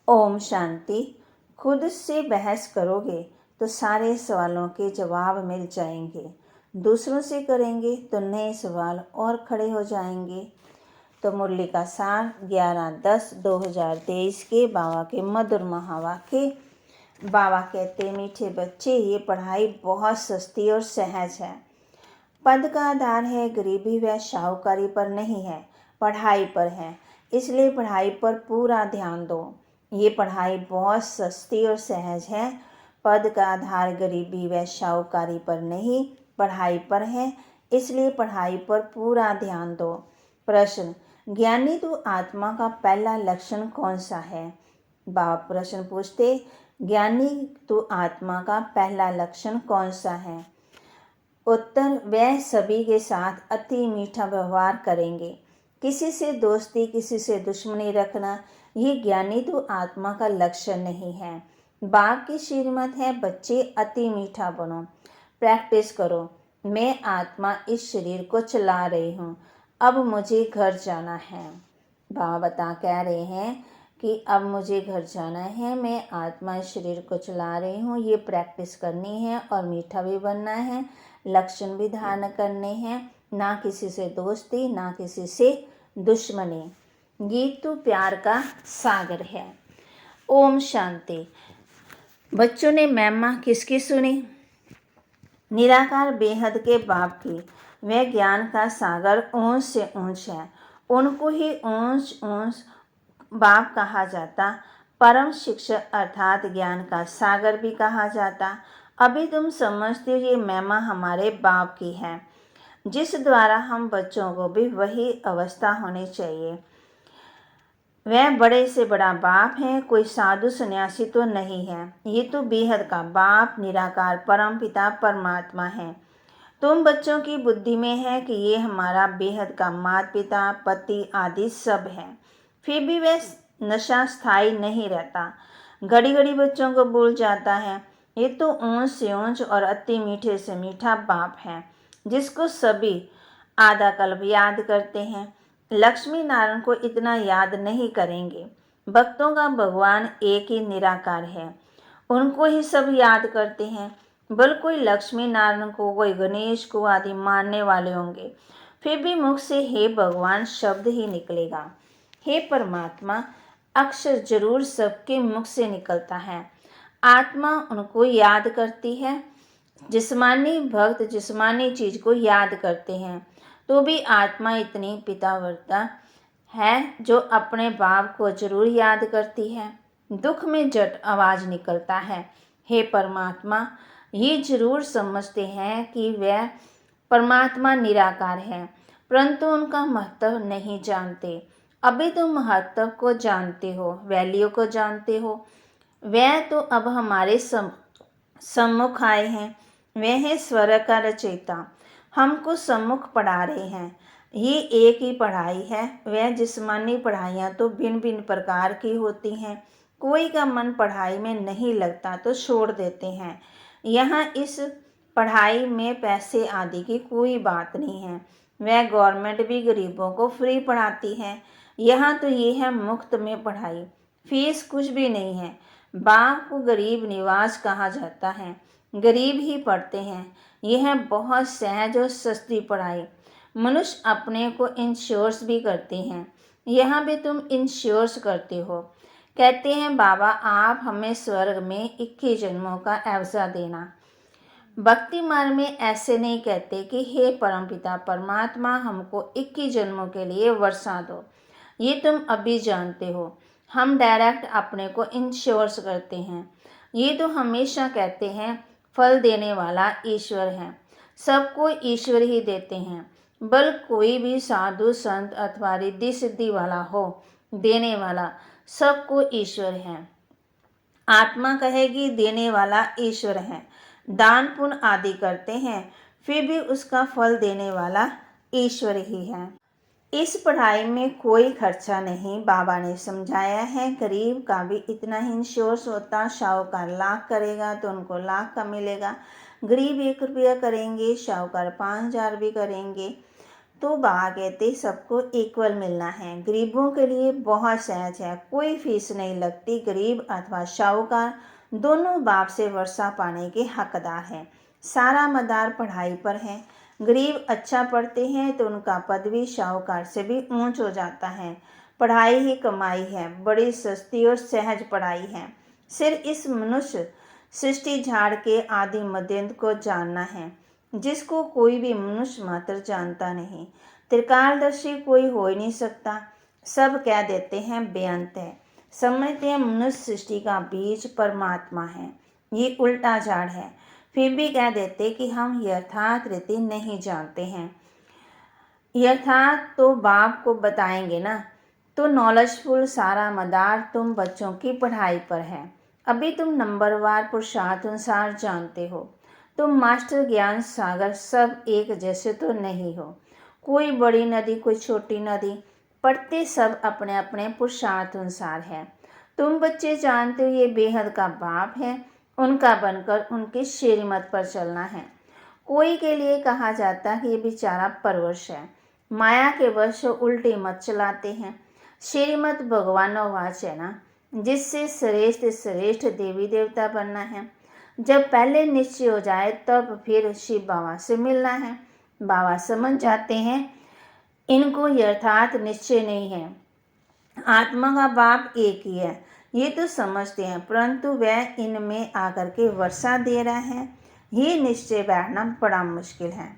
ओम शांति। खुद से बहस करोगे तो सारे सवालों के जवाब मिल जाएंगे। दूसरों से करेंगे तो नए सवाल और खड़े हो जाएंगे। तो मुरली का सार 11/10/2023 के बाबा के मधुर महावाक्य। बाबा कहते, मीठे बच्चे, ये पढ़ाई बहुत सस्ती और सहज है। पद का आधार है, गरीबी व शाहूकारी पर नहीं है, पढ़ाई पर है। इसलिए पढ़ाई पर पूरा ध्यान दो। ये पढ़ाई बहुत सस्ती और सहज है। पद का आधार गरीबी व शाहूकारी पर नहीं, पढ़ाई पर है। इसलिए पढ़ाई पर पूरा ध्यान दो। प्रश्न, ज्ञानी तो आत्मा का पहला लक्षण कौन सा है? बाबा प्रश्न पूछते, ज्ञानी तो आत्मा का पहला लक्षण कौन सा है? उत्तर, वह सभी के साथ अति मीठा व्यवहार करेंगे। किसी से दोस्ती, किसी से दुश्मनी रखना, ये ज्ञानी तो आत्मा का लक्षण नहीं है। बाप की श्रीमत है, बच्चे अति मीठा बनो, प्रैक्टिस करो। मैं आत्मा इस शरीर को चला रही हूँ, अब मुझे घर जाना है। बाबा कह रहे हैं कि अब मुझे घर जाना है, मैं आत्मा इस शरीर को चला रही हूँ। ये प्रैक्टिस करनी है और मीठा भी बनना है, लक्षण भी धारण करने हैं। ना किसी से दोस्ती, ना किसी से दुश्मनी। गीत तो प्यार का सागर है। ओम शांति। बच्चों ने महिमा किसकी सुनी? निराकार बेहद के बाप की। वह ज्ञान का सागर ऊंच से ऊंच है। उनको ही ऊंच ऊंच बाप कहा जाता। परम शिक्षक अर्थात ज्ञान का सागर भी कहा जाता। अभी तुम समझते हो ये महिमा हमारे बाप की है, जिस द्वारा हम बच्चों को भी वही अवस्था होनी चाहिए। वह बड़े से बड़ा बाप है, कोई साधु सन्यासी तो नहीं है। ये तो बेहद का बाप, निराकार परम पिता परमात्मा है। तुम बच्चों की बुद्धि में है कि ये हमारा बेहद का माता पिता, पति आदि सब है। फिर भी वह नशा स्थायी नहीं रहता, घड़ी घड़ी बच्चों को भूल जाता है। ये तो ऊंच से ऊंच और अति मीठे से मीठा बाप है, जिसको सभी आधा कल्प याद करते हैं। लक्ष्मी नारायण को इतना याद नहीं करेंगे। भक्तों का भगवान एक ही निराकार है, उनको ही सब याद करते हैं। बल कोई लक्ष्मी नारायण को, कोई गणेश को आदि मानने वाले होंगे, फिर भी मुख से हे भगवान शब्द ही निकलेगा। हे परमात्मा अक्षर जरूर सबके मुख से निकलता है। आत्मा उनको याद करती है। जिस्मानी भक्त जिस्मानी चीज को याद करते हैं, तो भी आत्मा इतनी पितावर्ता है जो अपने बाप को जरूर याद करती है। दुख में जट आवाज निकलता है, हे परमात्मा। ये जरूर समझते हैं कि वह परमात्मा निराकार है, परंतु उनका महत्व नहीं जानते। अभी तुम महत्व को जानते हो, वैल्यू को जानते हो। वह तो अब हमारे सम्मुख आए हैं। वह है स्वर्ग का रचयिता, हमको सम्मुख पढ़ा रहे हैं। ये एक ही पढ़ाई है। वह जिस्मानी पढ़ाइयाँ तो भिन्न भिन्न प्रकार की होती हैं। कोई का मन पढ़ाई में नहीं लगता तो छोड़ देते हैं। यहाँ इस पढ़ाई में पैसे आदि की कोई बात नहीं है। वह गवर्नमेंट भी गरीबों को फ्री पढ़ाती है। यहाँ तो ये है मुफ्त में पढ़ाई, फीस कुछ भी नहीं है। बाप को गरीब निवास कहा जाता है, गरीब ही पढ़ते हैं। यह है बहुत सहज और सस्ती पढ़ाई। मनुष्य अपने को इंश्योर्स भी करते हैं। यहाँ भी तुम इंश्योर्स करते हो। कहते हैं बाबा आप हमें स्वर्ग में 21 जन्मों का एवजा देना। भक्ति मार्ग में ऐसे नहीं कहते कि हे परमपिता परमात्मा हमको 21 जन्मों के लिए वर्षा दो। ये तुम अभी जानते हो। हम डायरेक्ट अपने को इंश्योर्स करते हैं। ये तो हमेशा कहते हैं फल देने वाला ईश्वर है, सबको ईश्वर ही देते हैं। बल कोई भी साधु संत अथवा रिद्धि सिद्धि वाला हो, देने वाला सबको ईश्वर है। आत्मा कहेगी देने वाला ईश्वर है। दान पुण्य आदि करते हैं, फिर भी उसका फल देने वाला ईश्वर ही है। इस पढ़ाई में कोई खर्चा नहीं, बाबा ने समझाया है। गरीब का भी इतना ही इंश्योर्स होता। शाहूकार लाख करेगा तो उनको लाख का मिलेगा। गरीब 1 रुपया करेंगे, शाहूकार 5000 भी करेंगे तो बाबा कहते सबको इक्वल मिलना है। गरीबों के लिए बहुत सहज है, कोई फीस नहीं लगती। गरीब अथवा शाहूकार दोनों बाप से वर्षा पाने के हकदार हैं। सारा मदार पढ़ाई पर है। गरीब अच्छा पढ़ते हैं तो उनका पद भी शाहूकार से भी ऊंच हो जाता है। पढ़ाई ही कमाई है, बड़ी सस्ती और सहज पढ़ाई है। सिर्फ इस मनुष्य सृष्टि झाड़ के आदि मध्यंत को जानना है, जिसको कोई भी मनुष्य मात्र जानता नहीं। त्रिकालदर्शी कोई हो ही नहीं सकता। सब कह देते हैं बेअंत है, समझते हैं मनुष्य सृष्टि का बीज परमात्मा है। ये उल्टा झाड़ है। फिर भी कह देते कि हम यथार्थ रीति नहीं जानते हैं। यथार्थ तो बाप को बताएंगे ना। तो नॉलेजफुल सारा मदार तुम बच्चों की पढ़ाई पर है। अभी तुम नंबरवार पुरुषार्थ अनुसार जानते हो। तुम मास्टर ज्ञान सागर सब एक जैसे तो नहीं हो। कोई बड़ी नदी, कोई छोटी नदी, पढ़ते सब अपने अपने पुरुषार्थ अनुसार है। तुम बच्चे जानते हो ये बेहद का बाप है, उनका बनकर उनकी श्रीमत पर चलना है। कोई के लिए कहा जाता है कि ये बेचारा परवश है, माया के वश उल्टी मत चलाते हैं। श्रीमत भगवानोवाच है ना, जिससे श्रेष्ठ श्रेष्ठ देवी देवता बनना है। जब पहले निश्चय हो जाए तब फिर शिव बाबा से मिलना है। बाबा समझ जाते हैं इनको यथार्थ निश्चय नहीं है, आत्मा का बाप एक ही है, ये तो समझते हैं, परंतु वह इनमें आकर के वर्षा दे रहा है, ये निश्चय बैठना बड़ा मुश्किल है।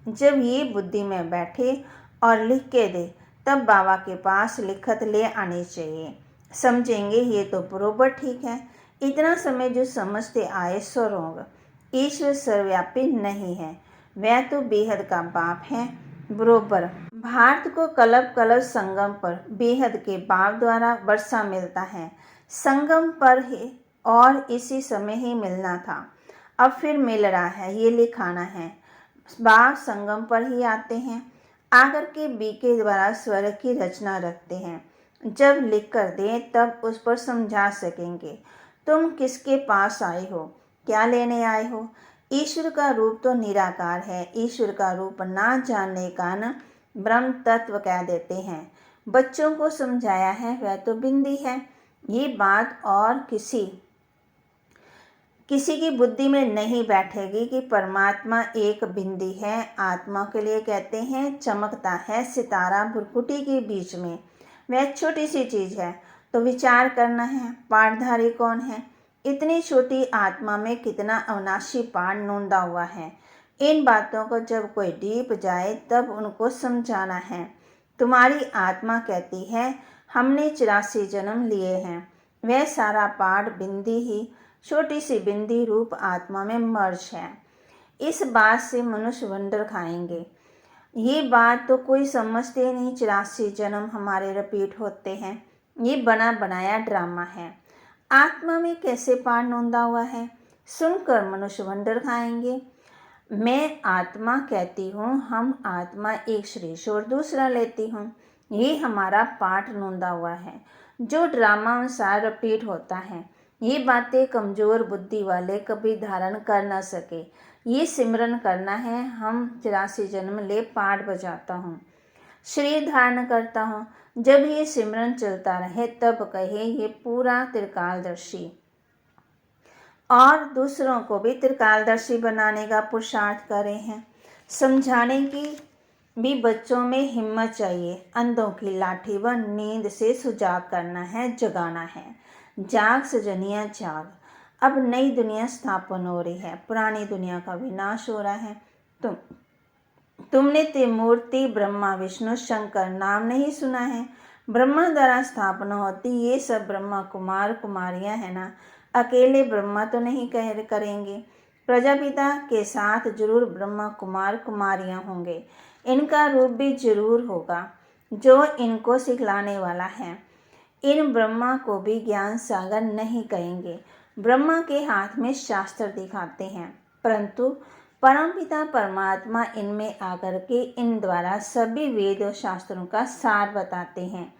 जब ये बुद्धि में बैठे और लिख के दे, तब बाबा के पास लिखत ले आनी चाहिए। समझेंगे ये तो बरोबर ठीक है। इतना समय जो समझते आए सो रोग। ईश्वर सर्वव्यापी नहीं है, वह तो बेहद का बाप है बरोबर। भारत को कलब कलब संगम पर बेहद के बाप द्वारा वर्षा मिलता है। संगम पर ही और इसी समय ही मिलना था, अब फिर मिल रहा है, ये लिखाना है। बाप संगम पर ही आते हैं, आकर के बीके द्वारा स्वर्ग की रचना रखते हैं। जब लिख कर दें तब उस पर समझा सकेंगे। तुम किसके पास आए हो, क्या लेने आए हो। ईश्वर का रूप तो निराकार है। ईश्वर का रूप ना जानने का न ब्रह्म तत्व कह देते हैं। बच्चों को समझाया है वह तो बिंदी है। ये बात और किसी की बुद्धि में नहीं बैठेगी कि परमात्मा एक बिंदी है। आत्मा के लिए कहते हैं चमकता है सितारा भुरकुटी के बीच में, वह छोटी सी चीज़ है। तो विचार करना है पाठधारी कौन है। इतनी छोटी आत्मा में कितना अविनाशी पाठ नोंदा हुआ है। इन बातों को जब कोई डीप जाए तब उनको समझाना है। तुम्हारी आत्मा कहती है हमने 84 जन्म लिए हैं। वह सारा पाठ बिंदी ही, छोटी सी बिंदी रूप आत्मा में मर्ज है। इस बात से मनुष्य वंडर खाएंगे। ये बात तो कोई समझते नहीं। 84 जन्म हमारे रिपीट होते हैं, ये बना बनाया ड्रामा है। आत्मा में कैसे पाठ नोंदा हुआ है, सुनकर मनुष्य वंडर खाएंगे। मैं आत्मा कहती हूँ, हम आत्मा एक श्रेष्ठ और दूसरा लेती हूँ, ये हमारा पाठ नोंदा हुआ है जो ड्रामा अनुसार रिपीट होता है। ये बातें कमज़ोर बुद्धि वाले कभी धारण कर न सके। ये सिमरन करना है। हम 84 जन्म ले पाठ बजाता हूँ, शरीर धारण करता हूँ। जब ये सिमरन चलता रहे तब कहे ये पूरा त्रिकालदर्शी, और दूसरों को भी त्रिकालदर्शी बनाने का पुरुषार्थ करे हैं। समझाने की भी बच्चों में हिम्मत चाहिए। अंधों की लाठी व नींद से सुजाग करना है, जगाना है। जाग सजनिया जाग, अब नई दुनिया स्थापन हो रही है, पुरानी दुनिया का विनाश हो रहा है। तुमने त्रिमूर्ति ब्रह्मा विष्णु शंकर नाम नहीं सुना है। ब्रह्मा द्वारा स्थापना होती, ये सब ब्रह्मा कुमार कुमारियां है ना, अकेले ब्रह्मा तो नहीं करेंगे। प्रजापिता के साथ जरूर ब्रह्मा कुमार कुमारियां होंगे। इनका रूप भी जरूर होगा जो इनको सिखलाने वाला है। इन ब्रह्मा को भी ज्ञान सागर नहीं कहेंगे। ब्रह्मा के हाथ में शास्त्र दिखाते हैं, परंतु परमपिता परमात्मा इनमें आकर के इन द्वारा सभी वेद और शास्त्रों का सार बताते हैं।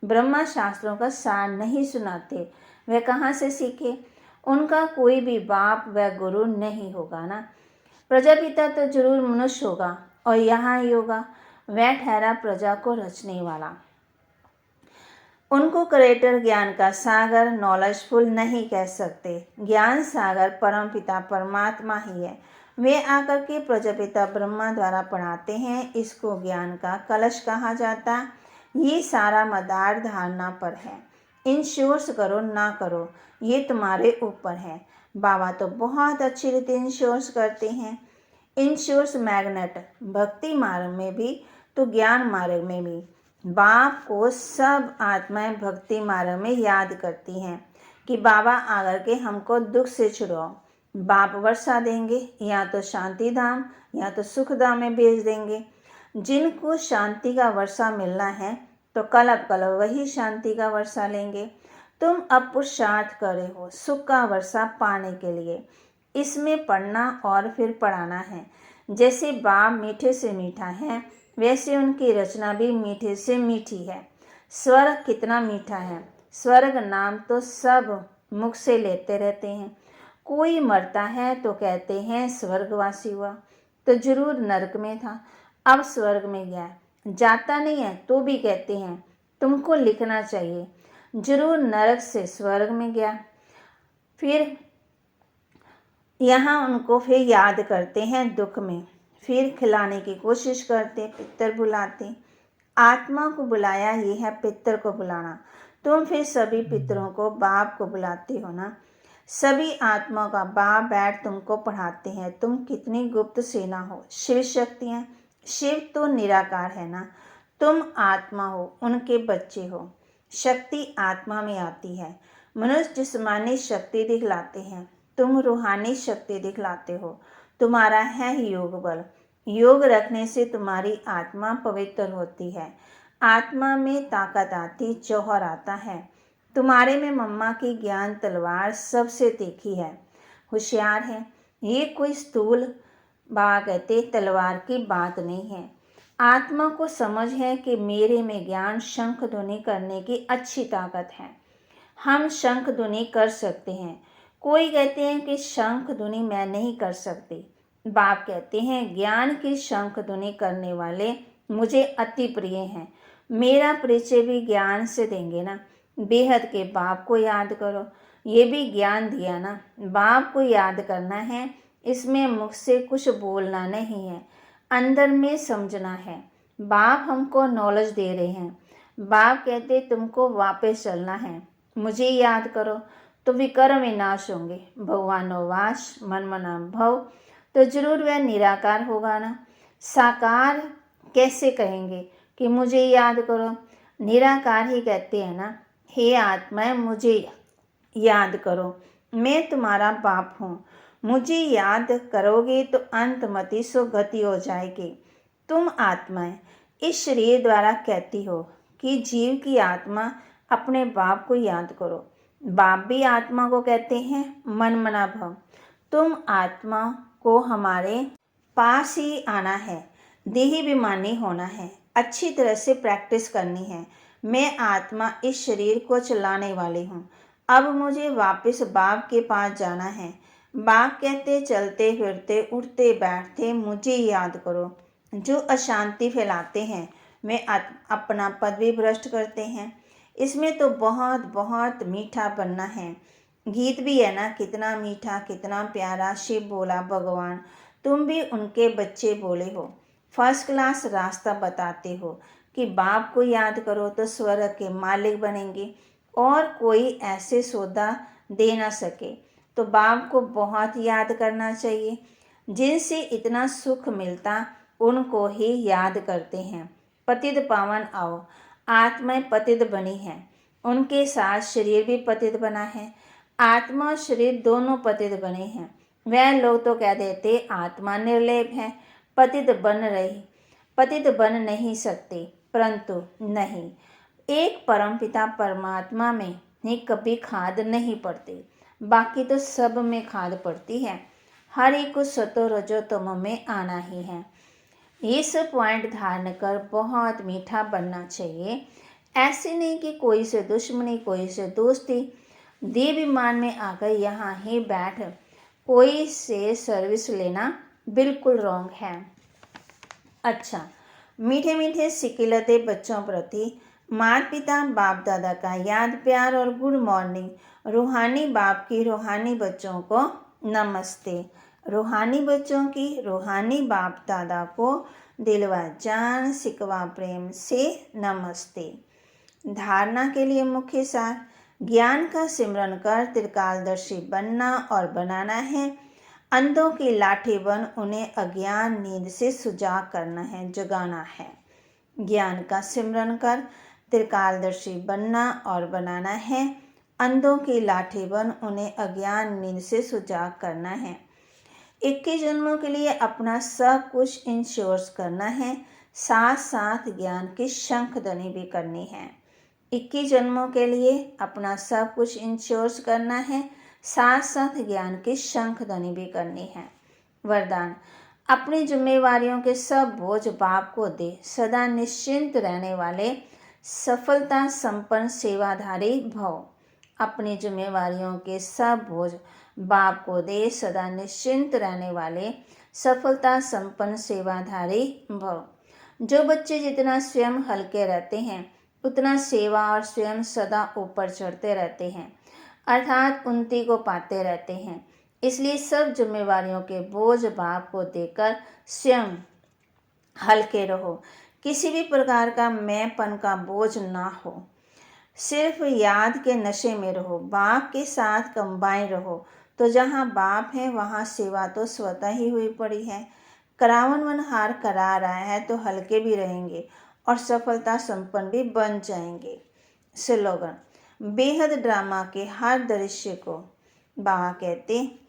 ब्रह्मा शास्त्रों का सार नहीं सुनाते, वे कहाँ से सीखे। उनका कोई भी बाप व गुरु नहीं होगा ना। प्रजापिता तो जरूर मनुष्य होगा और यहाँ ही होगा। वह ठहरा प्रजा को रचने वाला। उनको क्रिएटर ज्ञान का सागर नॉलेजफुल नहीं कह सकते। ज्ञान सागर परमपिता परमात्मा ही है। वे आकर के प्रजापिता ब्रह्मा द्वारा पढ़ाते हैं। इसको ज्ञान का कलश कहा जाता। ये सारा मदार धारणा पर है। इंश्योर्स करो ना करो ये तुम्हारे ऊपर है। बाबा तो बहुत अच्छी रीति इंश्योर्स करते हैं। इंश्योर्स मैग्नेट भक्ति मार्ग में भी तो ज्ञान मार्ग में भी। बाप को सब आत्माएं भक्ति मार्ग में याद करती हैं कि बाबा आकर के हमको दुख से छुड़ाओ। बाप वर्षा देंगे, या तो शांति धाम या तो सुख धाम में भेज देंगे। जिनको शांति का वर्षा मिलना है तो कलप कलप वही शांति का वर्षा लेंगे। तुम अब पुरुषार्थ कर रहे हो सुख का वर्षा पाने के लिए। इसमें पढ़ना और फिर पढ़ाना है। जैसे बाप मीठे से मीठा है वैसे उनकी रचना भी मीठे से मीठी है। स्वर्ग कितना मीठा है। स्वर्ग नाम तो सब मुख से लेते रहते हैं। कोई मरता है तो कहते हैं स्वर्गवासी हुआ, तो जरूर नरक में था, अब स्वर्ग में गया। जाता नहीं है तो भी कहते हैं तुमको लिखना चाहिए, जरूर नरक से स्वर्ग में गया। फिर यहाँ उनको फिर याद करते हैं दुख में, फिर खिलाने की कोशिश करते, पितर बुलाते। आत्मा को बुलाया ये है पितर को बुलाना। तुम फिर सभी पितरों को बाप को बुलाते हो ना। सभी आत्मा का बाप बैठ तुमको पढ़ाते हैं। तुम कितनी गुप्त सेना हो। शिव शक्तियाँ, शिव तो निराकार है ना। तुम आत्मा हो, उनके बच्चे हो। शक्ति आत्मा में आती है। मनुष्य जिस्मानी शक्ति दिखलाते हैं, तुम रूहानी शक्ति दिखलाते हो। तुम्हारा है योग बल। योग रखने से तुम्हारी आत्मा पवित्र होती है। आत्मा में ताकत आती, जौहर आता है। तुम्हारे में मम्मा की ज्ञान तलवार सबसे तीखी है, होशियार है। ये कोई स्थूल बाबा कहते तलवार की बात नहीं है। आत्मा को समझ है कि मेरे में ज्ञान शंख ध्वनि करने की अच्छी ताकत है। हम शंख ध्वनि कर सकते हैं। कोई कहते हैं कि शंख ध्वनि मैं नहीं कर सकती। बाप कहते हैं ज्ञान की शंख ध्वनि करने वाले मुझे अति प्रिय हैं। मेरा परिचय भी ज्ञान से देंगे ना। बेहद के बाप को याद करो, ये भी ज्ञान दिया ना। बाप को याद करना है, इसमें मुख से कुछ बोलना नहीं है, अंदर में समझना है। बाप हमको नॉलेज दे रहे हैं। बाप कहते तुमको वापस चलना है, मुझे याद करो तो विकर्म विनाश होंगे। भगवानो वास मन मना भव, तो जरूर वह निराकार होगा ना। साकार कैसे कहेंगे कि मुझे याद करो, निराकार ही कहते हैं ना। हे आत्मा मुझे याद करो, मैं तुम्हारा बाप हूँ। मुझे याद करोगे तो अंतमति सो गति हो जाएगी। तुम आत्माएं इस शरीर द्वारा कहती हो कि जीव की आत्मा अपने बाप को याद करो। बाप भी आत्मा को कहते हैं मन मना भव। तुम आत्मा को हमारे पास ही आना है, देहाभिमानी होना है, अच्छी तरह से प्रैक्टिस करनी है। मैं आत्मा इस शरीर को चलाने वाली हूँ। अब मुझे वापस बाप के पास जाना है। बाप कहते चलते फिरते उठते बैठते मुझे याद करो। जो अशांति फैलाते हैं वे अपना पद भी भ्रष्ट करते हैं। इसमें तो बहुत बहुत मीठा बनना है। गीत भी है ना, कितना मीठा कितना प्यारा शिव बोला भगवान। तुम भी उनके बच्चे बोले हो। फर्स्ट क्लास रास्ता बताते हो कि बाप को याद करो तो स्वर्ग के मालिक बनेंगे और कोई ऐसे सौदा दे ना सके। तो बाप को बहुत याद करना चाहिए। जिनसे इतना सुख मिलता उनको ही याद करते हैं। पतित पावन आओ, आत्माएं पतित बनी हैं, उनके साथ शरीर भी पतित बना है। आत्मा और शरीर दोनों पतित बने हैं। वह लोग तो कह देते आत्मा निर्लेप है, पतित बन नहीं सकते, परंतु नहीं, एक परमपिता परमात्मा में ही कभी खाद नहीं पड़ती, बाकी तो सब में खाद पड़ती है। हर एक को सतो रजो तमो में आना ही है। इस पॉइंट धारण कर बहुत मीठा बनना चाहिए। ऐसे नहीं कि कोई से दुश्मनी कोई से दोस्ती। देवाभिमान में आकर यहाँ ही बैठ कोई से सर्विस लेना बिल्कुल रॉन्ग है। अच्छा, मीठे मीठे सिकिलते बच्चों प्रति माता पिता बाप दादा का याद प्यार और गुड मॉर्निंग। रूहानी बाप की रूहानी बच्चों को नमस्ते। रूहानी बच्चों की रूहानी बाप दादा को दिलवा जान सिकवा प्रेम से नमस्ते। धारणा के लिए मुख्य सार, ज्ञान का सिमरन कर त्रिकालदर्शी बनना और बनाना है। अंधों की लाठी बन उन्हें अज्ञान नींद से सुजाग करना है, जगाना है। ज्ञान का सिमरन कर त्रिकालदर्शी बनना और बनाना है। अंधों की लाठी बन उन्हें अज्ञान नींद से सुजाग करना है। 21 जन्मों के लिए अपना सब कुछ इंश्योर करना है, साथ साथ ज्ञान की शंखध्वनि भी करनी है। 21 जन्मों के लिए अपना सब कुछ इंश्योर करना है, साथ साथ ज्ञान की शंखध्वनि भी करनी है। वरदान, अपनी जिम्मेवारियों के सब बोझ बाप को दे, सदा निश्चिंत रहने वाले सफलता संपन्न सेवाधारी भव। अपनी जिम्मेवारियों के सब बोझ बाप को दे, सदा निश्चिंत रहने वाले सफलता संपन्न सेवाधारी भव। जो बच्चे जितना स्वयं हल्के रहते हैं उतना सेवा और स्वयं सदा ऊपर चढ़ते रहते हैं, अर्थात उन्नति को पाते रहते हैं। इसलिए सब जिम्मेवारियों के बोझ बाप को देकर स्वयं हल्के रहो। किसी भी प्रकार का मैंपन का बोझ ना हो। सिर्फ याद के नशे में रहो, बाप के साथ कंबाइन रहो। तो जहाँ बाप है वहाँ सेवा तो स्वतः ही हुई पड़ी है। करावन मन हार करा रहा है तो हल्के भी रहेंगे और सफलता संपन्न भी बन जाएंगे। स्लोगन, बेहद ड्रामा के हर दृश्य को, बाबा कहते,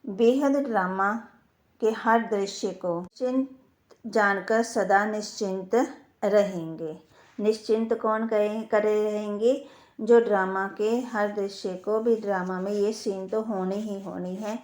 बेहद ड्रामा के हर दृश्य को चिंत जानकर सदा निश्चिंत रहेंगे। निश्चिंत कौन करे रहेंगे? जो ड्रामा के हर दृश्य को भी, ड्रामा में ये सीन तो होनी ही होनी है,